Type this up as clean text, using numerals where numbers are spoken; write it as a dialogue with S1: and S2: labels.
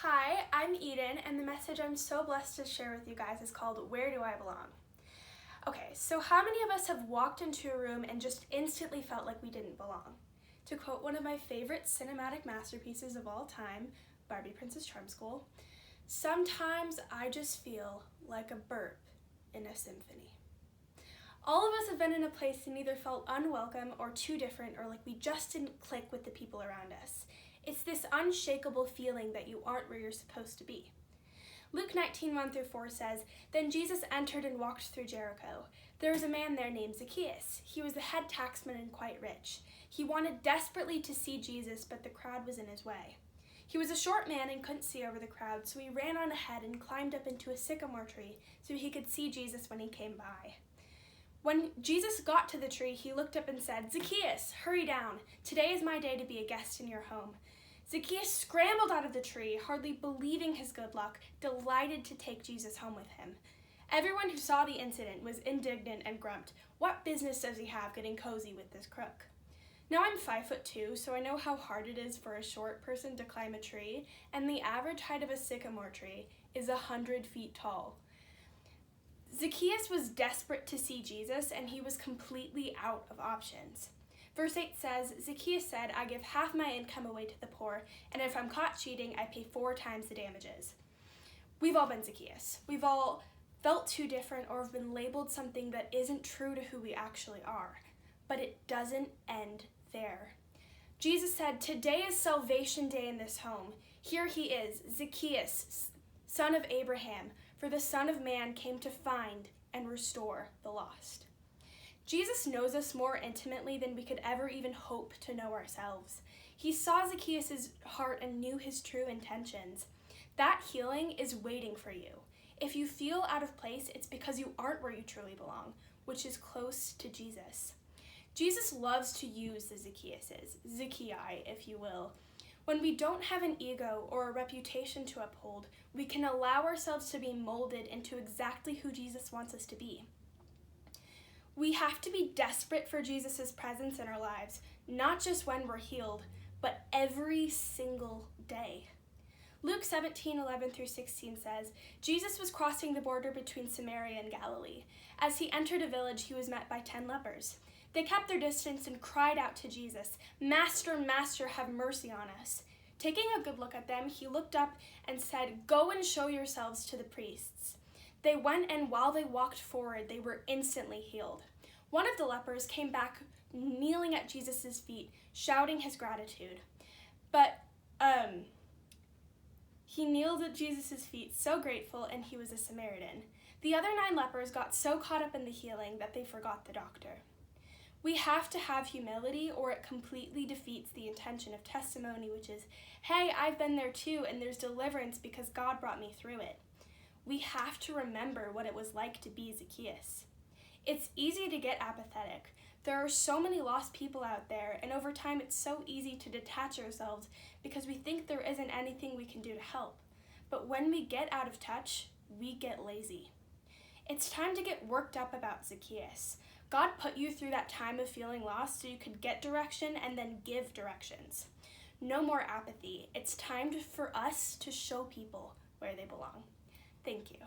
S1: Hi, I'm Eden, and the message I'm so blessed to share with you guys is called Where Do I Belong? Okay, so how many of us have walked into a room and just instantly felt like we didn't belong? To quote one of my favorite cinematic masterpieces of all time, Barbie Princess Charm School, sometimes I just feel like a burp in a symphony. All of us have been in a place and either felt unwelcome or too different or like we just didn't click with the people around us. It's this unshakable feeling that you aren't where you're supposed to be. Luke 19:1-4 says, "Then Jesus entered and walked through Jericho. There was a man there named Zacchaeus. He was the head taxman and quite rich. He wanted desperately to see Jesus, but the crowd was in his way. He was a short man and couldn't see over the crowd, so he ran on ahead and climbed up into a sycamore tree so he could see Jesus when he came by. When Jesus got to the tree, he looked up and said, 'Zacchaeus, hurry down. Today is my day to be a guest in your home.' Zacchaeus scrambled out of the tree, hardly believing his good luck, delighted to take Jesus home with him. Everyone who saw the incident was indignant and grumped, 'What business does he have getting cozy with this crook?' Now I'm 5'2", so I know how hard it is for a short person to climb a tree, and the average height of a sycamore tree is 100 feet tall. Zacchaeus was desperate to see Jesus, and he was completely out of options. Verse 8 says, Zacchaeus said, 'I give half my income away to the poor, and if I'm caught cheating, I pay 4 times the damages.'" We've all been Zacchaeus. We've all felt too different or have been labeled something that isn't true to who we actually are. But it doesn't end there. Jesus said, "Today is salvation day in this home. Here he is, Zacchaeus, son of Abraham, for the Son of Man came to find and restore the lost." Jesus knows us more intimately than we could ever even hope to know ourselves. He saw Zacchaeus' heart and knew his true intentions. That healing is waiting for you. If you feel out of place, it's because you aren't where you truly belong, which is close to Jesus. Jesus loves to use the Zacchaeuses, Zacchaei, if you will. When we don't have an ego or a reputation to uphold, we can allow ourselves to be molded into exactly who Jesus wants us to be. We have to be desperate for Jesus' presence in our lives, not just when we're healed, but every single day. Luke 17:11-16 says, Jesus was crossing the border between Samaria and Galilee. As he entered a village, he was met by 10 lepers. They kept their distance and cried out to Jesus, "Master, Master, have mercy on us." Taking a good look at them, he looked up and said, "Go and show yourselves to the priests." They went, and while they walked forward, they were instantly healed. One of the lepers came back kneeling at Jesus' feet, shouting his gratitude. But he kneeled at Jesus' feet, so grateful, and he was a Samaritan. The other 9 lepers got so caught up in the healing that they forgot the doctor. We have to have humility, or it completely defeats the intention of testimony, which is, hey, I've been there too, and there's deliverance because God brought me through it. We have to remember what it was like to be Zacchaeus. It's easy to get apathetic. There are so many lost people out there, and over time it's so easy to detach ourselves because we think there isn't anything we can do to help. But when we get out of touch, we get lazy. It's time to get worked up about Zacchaeus. God put you through that time of feeling lost so you could get direction and then give directions. No more apathy. It's time for us to show people where they belong. Thank you.